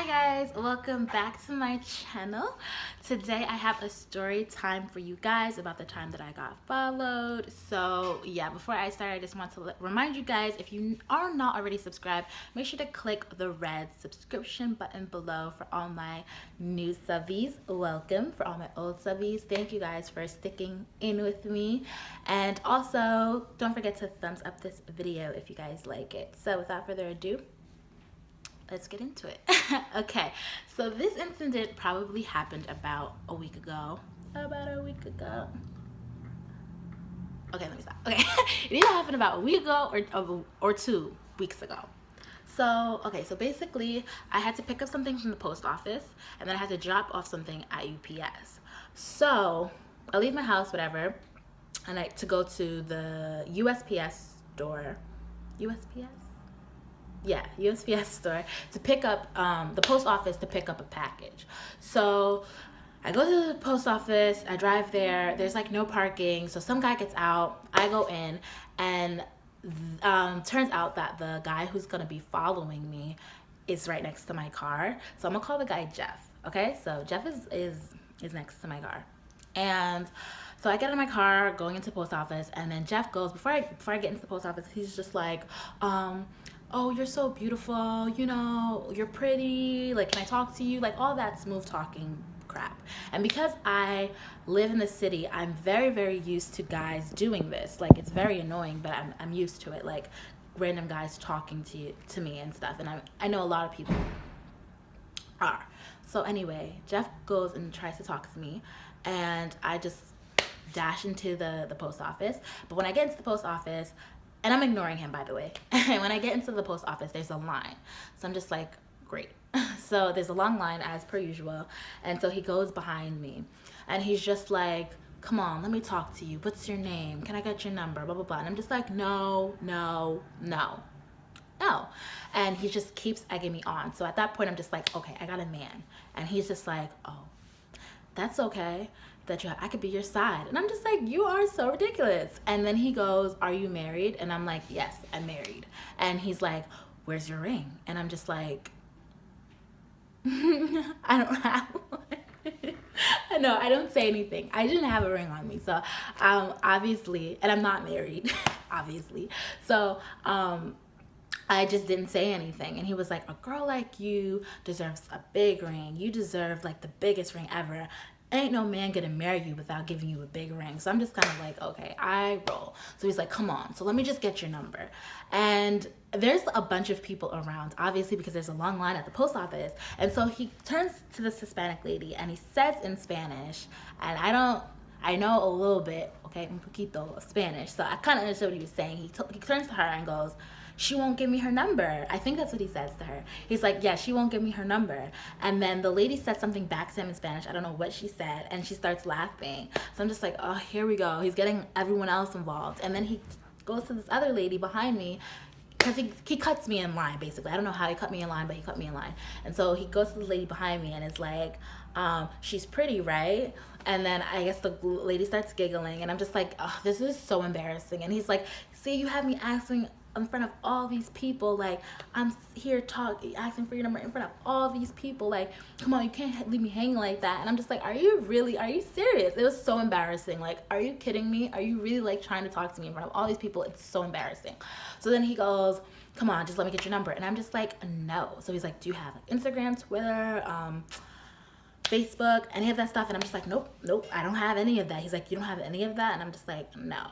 guys, welcome back to my channel. Today I have a story time for you guys about the time that I got followed. So yeah, before I start, I just want to remind you guys, if you are not already subscribed, make sure to click the red subscription button below for all my new subbies. Welcome. For all my old subbies, thank you guys for sticking in with me. And also don't forget to thumbs up this video if you guys like it. So without further ado, let's get into it. Okay, so this incident probably happened about a week ago. Okay, let me stop. Okay, it either happened about a week ago or 2 weeks ago. So, okay, so basically I had to pick up something from the post office and then I had to drop off something at UPS. So I leave my house, whatever, and to go to the USPS store. USPS? Yeah, USPS store to pick up the post office to pick up a package. So I go to the post office, I drive there, there's like no parking, so some guy gets out, I go in, and turns out that the guy who's gonna be following me is right next to my car. So I'm gonna call the guy Jeff. Okay, so Jeff is next to my car, and so I get in my car going into the post office, and then Jeff goes, before I get into the post office, he's just like, oh, you're so beautiful, you know, you're pretty, like, can I talk to you? Like, all that smooth talking crap. And because I live in the city, I'm very, very used to guys doing this. Like, it's very annoying, but I'm used to it. Like, random guys talking to me and stuff. And I know a lot of people are. So anyway, Jeff goes and tries to talk to me, and I just dash into the post office. But when I get into the post office, and I'm ignoring him, by the way. And when I get into the post office, there's a line. So I'm just like, great. So there's a long line as per usual. And so he goes behind me and he's just like, come on, let me talk to you. What's your name? Can I get your number? Blah, blah, blah. And I'm just like, no. And he just keeps egging me on. So at that point, I'm just like, okay, I got a man. And he's just like, oh, that's okay. I could be your side. And I'm just like, you are so ridiculous. And then he goes, are you married? And I'm like, yes, I'm married. And he's like, where's your ring? And I'm just like, I don't have one. No, I don't say anything. I didn't have a ring on me. So obviously, and I'm not married, obviously. So I just didn't say anything. And he was like, a girl like you deserves a big ring. You deserve like the biggest ring ever. Ain't no man gonna marry you without giving you a big ring. So I'm just kind of like, okay, I roll. So he's like, come on, so let me just get your number. And there's a bunch of people around, obviously, because there's a long line at the post office. And so he turns to this Hispanic lady and he says in Spanish, and I know a little bit, okay, un poquito of Spanish, so I kind of understood what he was saying. He turns to her and goes, she won't give me her number. I think that's what he says to her. He's like, yeah, she won't give me her number. And then the lady said something back to him in Spanish. I don't know what she said. And she starts laughing. So I'm just like, oh, here we go. He's getting everyone else involved. And then he goes to this other lady behind me, because he cuts me in line, basically. I don't know how he cut me in line, but he cut me in line. And so he goes to the lady behind me and is like, she's pretty, right? And then I guess the lady starts giggling. And I'm just like, oh, this is so embarrassing. And he's like, see, you have me asking in front of all these people, like, I'm here asking for your number in front of all these people, like, come on, you can't leave me hanging like that. And I'm just like, are you serious? It was so embarrassing. Like, are you kidding me? Are you really like trying to talk to me in front of all these people? It's so embarrassing. So then he goes, come on, just let me get your number. And I'm just like, no. So he's like, do you have like Instagram, Twitter, Facebook, any of that stuff? And I'm just like, nope, I don't have any of that. He's like, you don't have any of that? And I'm just like, no.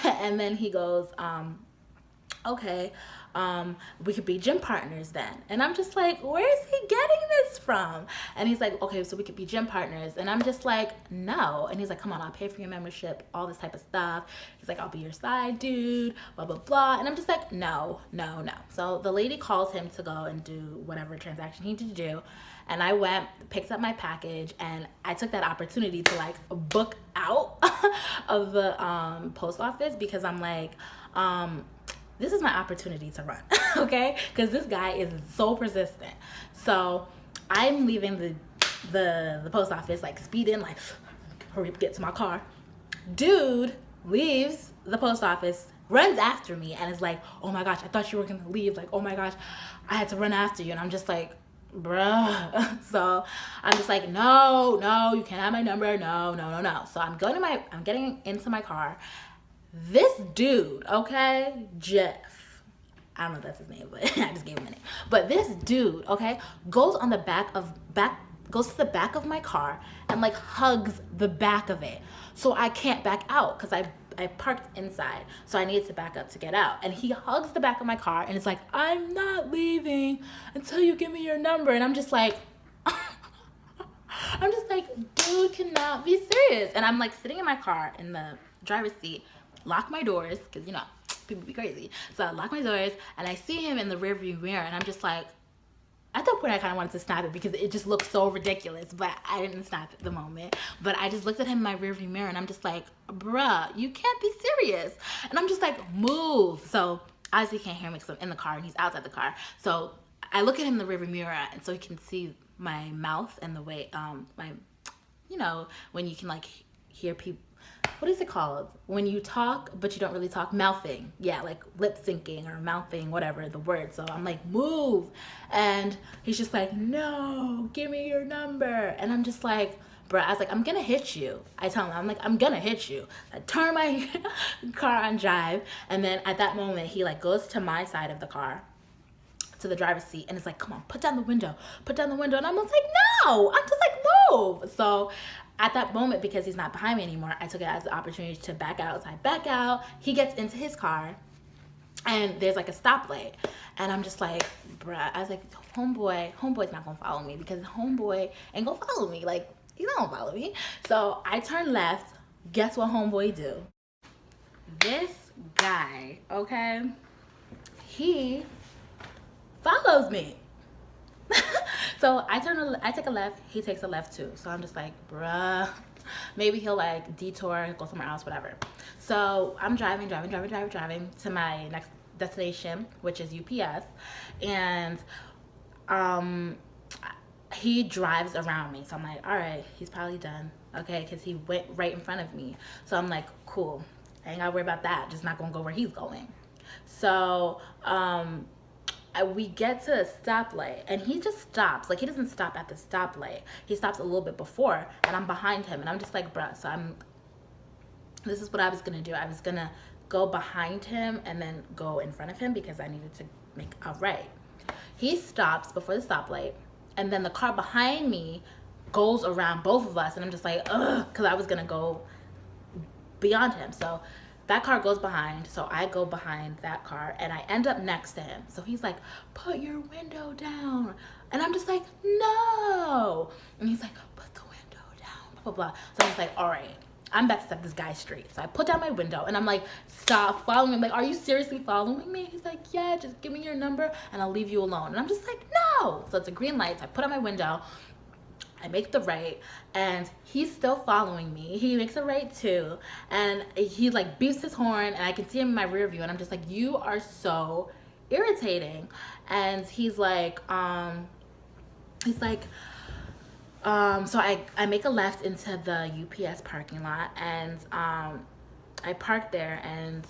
And then he goes, okay, we could be gym partners then. And I'm just like, where is he getting this from? And he's like, okay, so we could be gym partners. And I'm just like, no. And he's like, come on, I'll pay for your membership, all this type of stuff. He's like, I'll be your side dude, blah, blah, blah. And I'm just like, no. So the lady calls him to go and do whatever transaction he needed to do. And I went, picked up my package, and I took that opportunity to like book out of the post office, because I'm like, this is my opportunity to run, okay? Because this guy is so persistent. So I'm leaving the post office, like speeding, like hurry up, get to my car. Dude leaves the post office, runs after me, and is like, oh my gosh, I thought you were gonna leave. Like, oh my gosh, I had to run after you. And I'm just like, bruh. So I'm just like, no, no, you can't have my number. No, no, no, no. So I'm getting into my car. This dude, okay, Jeff. I don't know if that's his name, but I just gave him a name. But this dude, okay, goes to the back of my car and like hugs the back of it. So I can't back out because I parked inside. So I needed to back up to get out. And he hugs the back of my car and it's like, I'm not leaving until you give me your number. And I'm just like, dude cannot be serious. And I'm like sitting in my car in the driver's seat, lock my doors, because you know, people be crazy. So I lock my doors and I see him in the rearview mirror and I'm just like, at that point I kind of wanted to snap it because it just looked so ridiculous, but I didn't snap at the moment. But I just looked at him in my rearview mirror and I'm just like, bruh, you can't be serious. And I'm just like, move. So obviously he can't hear me because I'm in the car and he's outside the car. So I look at him in the rearview mirror and so he can see my mouth and the way my, you know, when you can like hear people, what is it called when you talk but you don't really talk? Mouthing. Yeah, like lip syncing or mouthing, whatever the word. So I'm like, move. And he's just like, no, give me your number. And I'm just like, bro, I was like, I'm gonna hit you. I tell him, I'm like, I'm gonna hit you. I turn my car on drive, and then at that moment he like goes to my side of the car, to the driver's seat, and it's like, come on, put down the window, and I'm just like, no. I'm just like, move. So at that moment, because he's not behind me anymore, I took it as an opportunity to back out. So I back out, he gets into his car, and there's like a stoplight, and I'm just like, bruh, I was like, homeboy's not gonna follow me because homeboy ain't gonna follow me. Like, he's not gonna follow me. So I turn left. Guess what homeboy do? This guy, okay, he follows me. So I take a left, he takes a left too. So I'm just like, bruh, maybe he'll like detour, go somewhere else, whatever. So I'm driving to my next destination, which is UPS, and um he drives around me. So I'm like, all right, he's probably done, okay, because he went right in front of me. So I'm like, cool, I ain't gotta worry about that, just not gonna go where he's going. So we get to a stoplight and he just stops. Like, he doesn't stop at the stoplight, he stops a little bit before, and I'm behind him, and I'm just like, bruh. So this is what I was gonna do. I was gonna go behind him and then go in front of him because I needed to make a right. He stops before the stoplight, and then the car behind me goes around both of us, and I'm just like, ugh, because I was gonna go beyond him. So that car goes behind, so I go behind that car, and I end up next to him. So he's like, put your window down. And I'm just like, no. And he's like, put the window down, blah, blah, blah. So I'm just like, all right, I'm about to set this guy straight. So I put down my window, and I'm like, stop following me. I'm like, are you seriously following me? He's like, yeah, just give me your number, and I'll leave you alone. And I'm just like, no. So it's a green light. So I put on my window, I make the right, and he's still following me. He makes a right too, and he like beeps his horn, and I can see him in my rear view, and I'm just like, you are so irritating. And he's like, so I make a left into the UPS parking lot, and I park there, and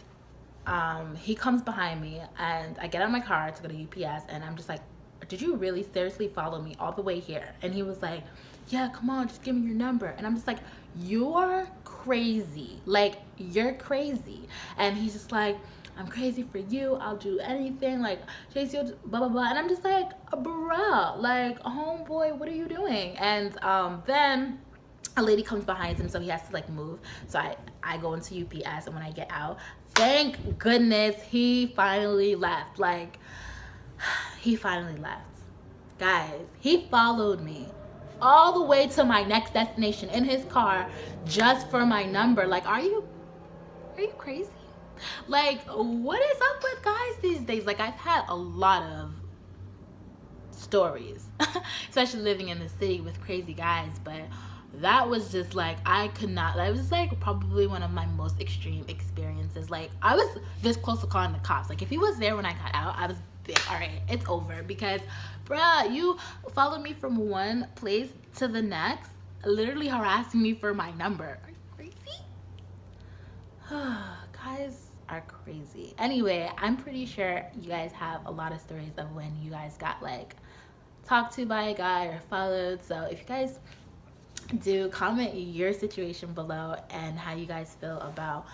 he comes behind me, and I get out of my car to go to UPS, and I'm just like, did you really seriously follow me all the way here? And he was like, yeah, come on, just give me your number. And I'm just like, you're crazy. Like, you're crazy. And he's just like, I'm crazy for you. I'll do anything. Like, chase you, blah, blah, blah. And I'm just like, bruh, like, homeboy, what are you doing? And then a lady comes behind him, so he has to like move. So I go into UPS, and when I get out, thank goodness he finally left. Like, he finally left. Guys, he followed me all the way to my next destination in his car just for my number. Like, are you crazy? Like, what is up with guys these days? Like, I've had a lot of stories, especially living in the city with crazy guys, but that was just like, I could not. That was like probably one of my most extreme experiences. Like, I was this close to calling the cops. Like, if he was there when I got out, I was big. All right, it's over, because bruh, you followed me from one place to the next, literally harassing me for my number. Are you crazy? Guys are crazy. Anyway, I'm pretty sure you guys have a lot of stories of when you guys got like talked to by a guy or followed. So if you guys do, comment your situation below and how you guys feel about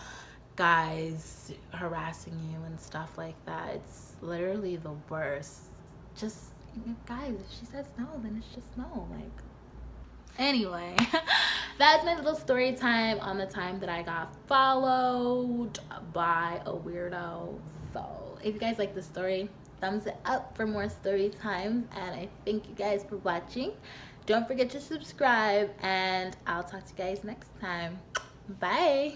guys harassing you and stuff like that. It's literally the worst. Just, guys, if she says no, then it's just no. Like, anyway, that's my little story time on the time that I got followed by a weirdo. So if you guys like the story, thumbs it up for more story times, and I thank you guys for watching. Don't forget to subscribe, and I'll talk to you guys next time. Bye.